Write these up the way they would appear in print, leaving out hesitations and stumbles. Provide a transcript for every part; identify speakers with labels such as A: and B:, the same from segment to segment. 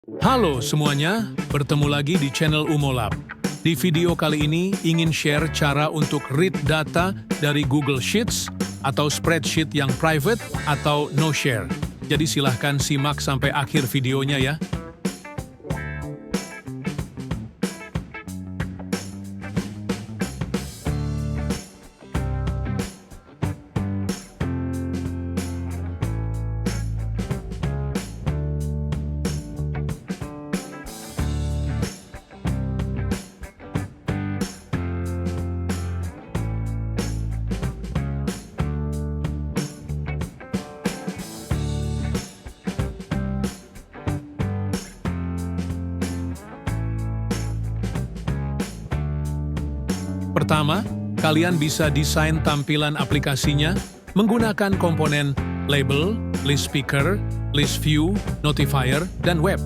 A: Halo semuanya, bertemu lagi di channel Umolab. Di video kali ini ingin share cara untuk read data dari Google Sheets atau spreadsheet yang private atau no share. Jadi silahkan simak sampai akhir videonya ya. Pertama, kalian bisa desain tampilan aplikasinya menggunakan komponen label, list speaker, list view, notifier, dan web.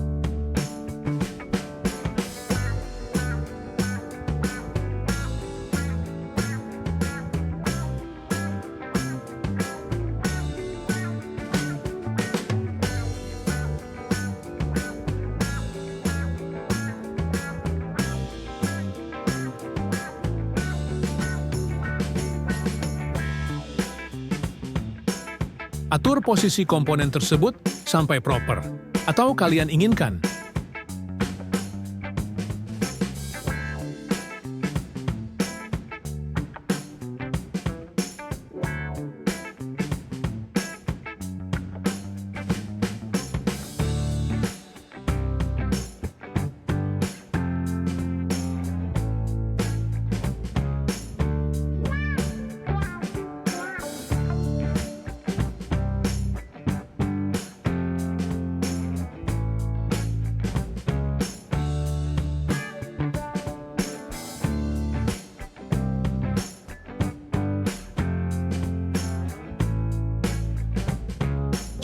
A: Atur posisi komponen tersebut sampai proper, atau kalian inginkan.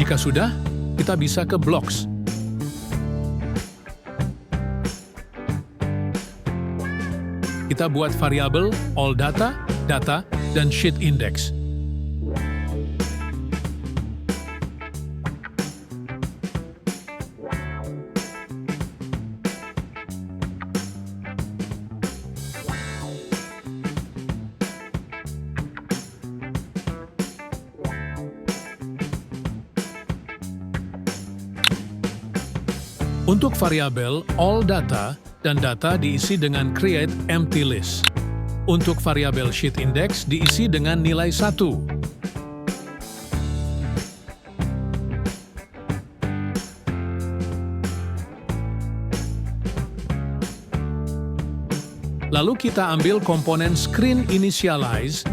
A: Jika sudah, kita bisa ke Blocks. Kita buat variabel all data, data, dan sheet index. Untuk variabel all data dan data diisi dengan create empty list. Untuk variabel sheet index diisi dengan nilai 1. Lalu kita ambil komponen screen initialize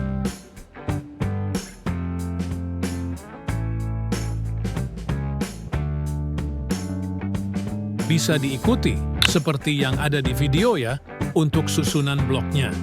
A: bisa diikuti seperti yang ada di video ya untuk susunan bloknya.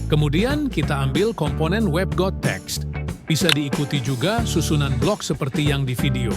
A: Kemudian kita ambil komponen WebGoat Text. Bisa diikuti juga susunan blok seperti yang di video.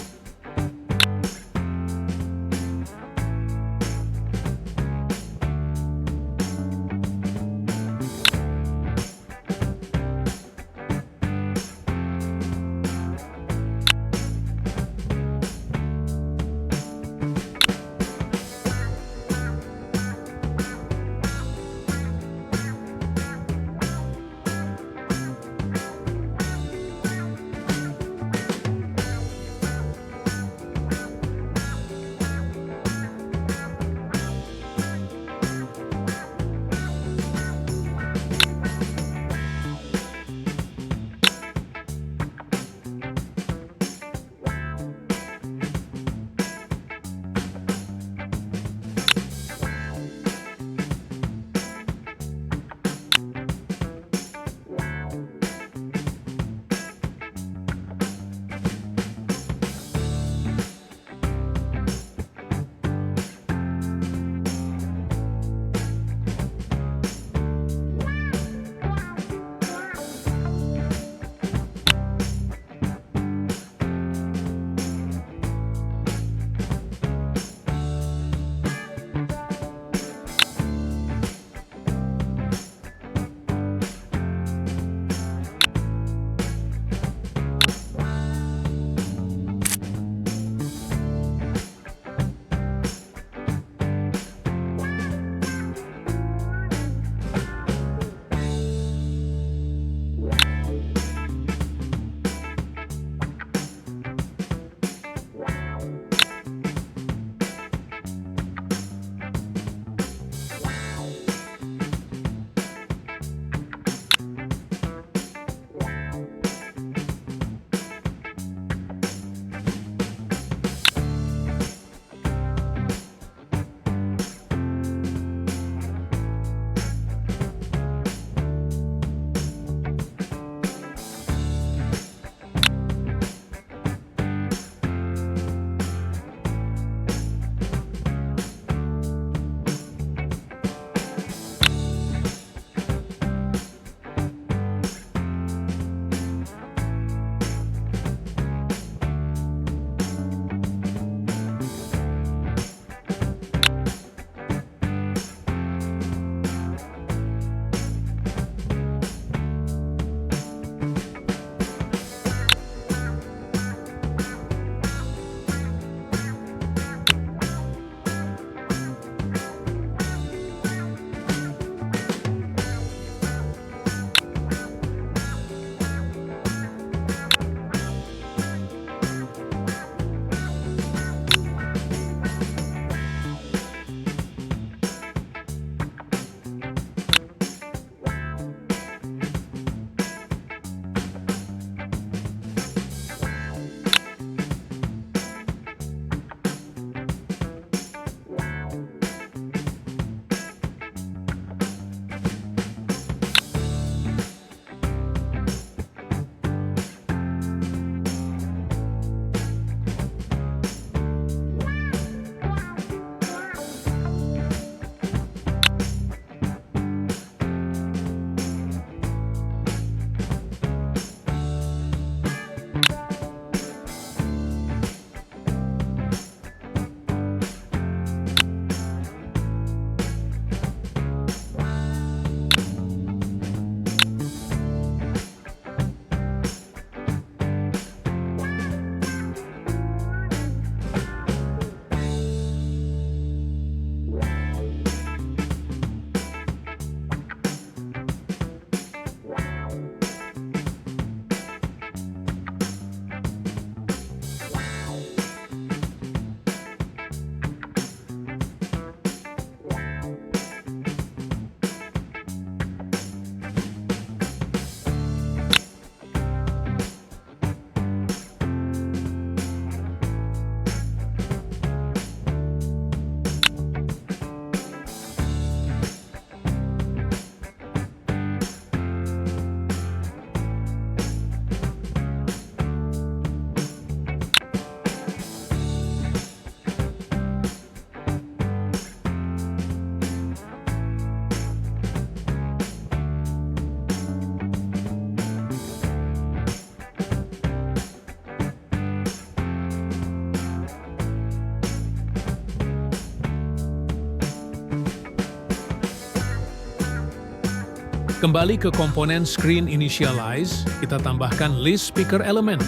A: Kembali ke komponen Screen Initialize, kita tambahkan List Speaker Element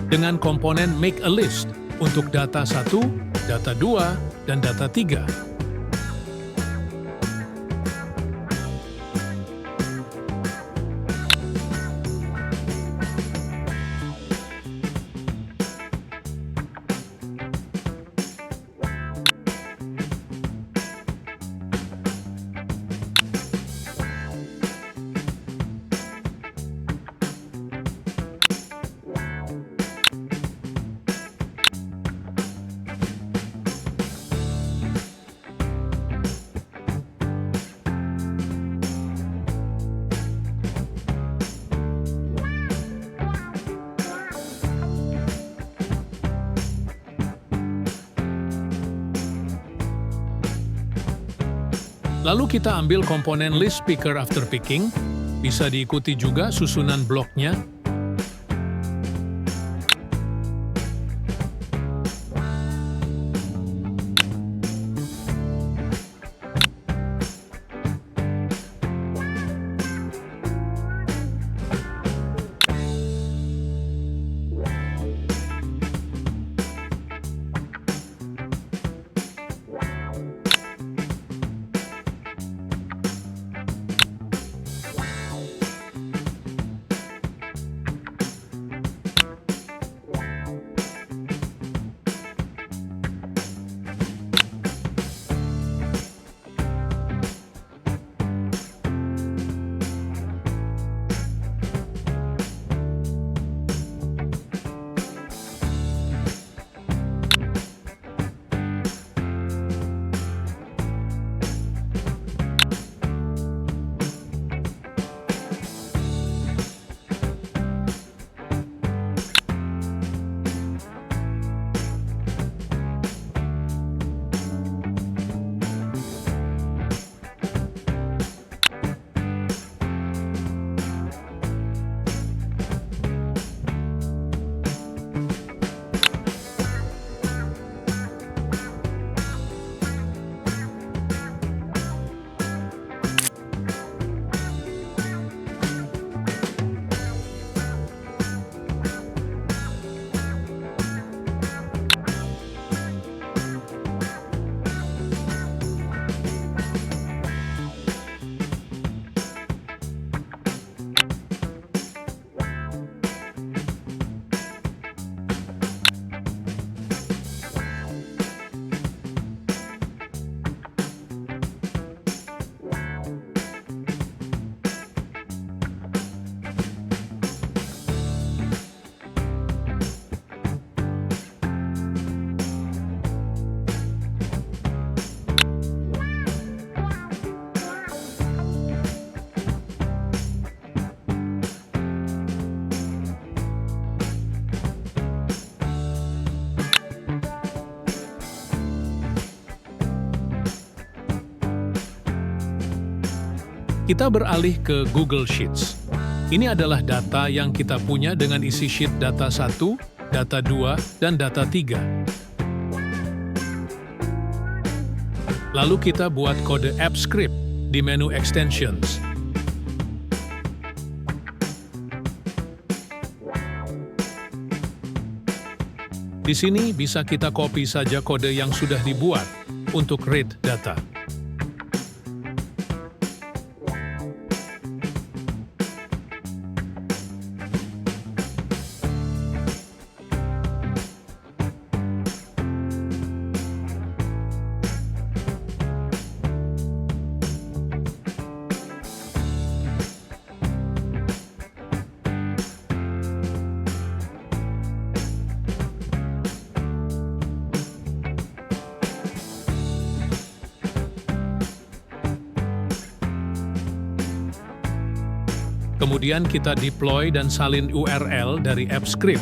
A: dengan komponen Make a List untuk data 1, data 2, dan data 3. Lalu kita ambil komponen List Speaker After Picking, bisa diikuti juga susunan bloknya. Kita beralih ke Google Sheets. Ini adalah data yang kita punya dengan isi sheet data 1, data 2, dan data 3. Lalu kita buat kode App Script di menu Extensions. Di sini bisa kita copy saja kode yang sudah dibuat untuk read data. Kemudian kita deploy dan salin URL dari App Script.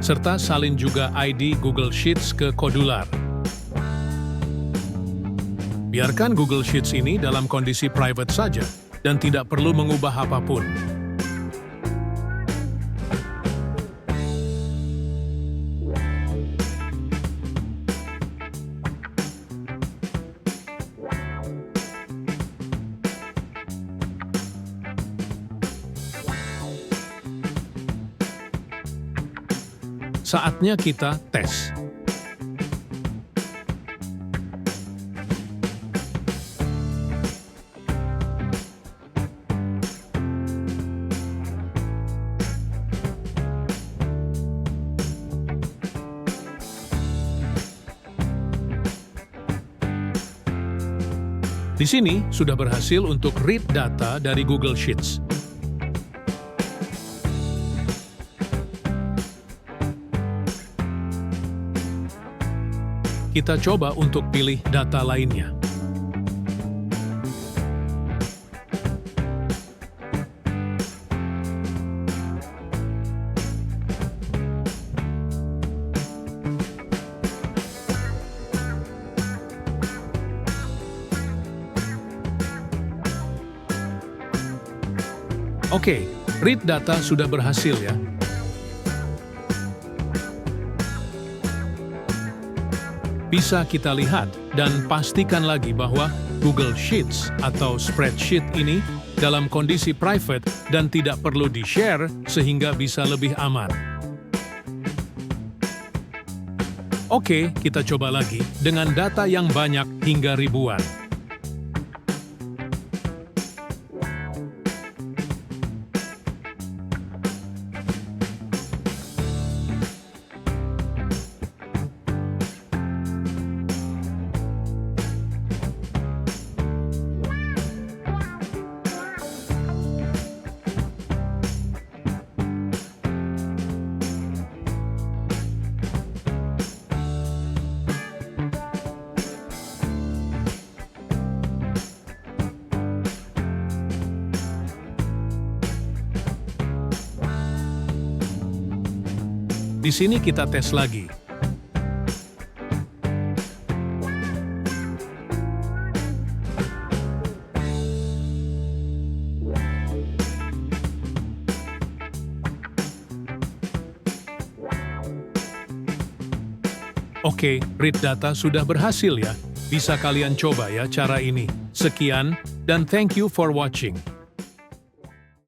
A: serta salin juga ID Google Sheets ke Kodular. Biarkan Google Sheets ini dalam kondisi private saja dan tidak perlu mengubah apapun. Saatnya kita tes. Di sini sudah berhasil untuk read data dari Google Sheets. Kita coba untuk pilih data lainnya. Oke, read data sudah berhasil ya. Bisa kita lihat dan pastikan lagi bahwa Google Sheets atau spreadsheet ini dalam kondisi private dan tidak perlu di-share sehingga bisa lebih aman. Oke, kita coba lagi dengan data yang banyak hingga ribuan. Di sini kita tes lagi. Oke, read data sudah berhasil ya. Bisa kalian coba ya cara ini. Sekian, dan thank you for watching.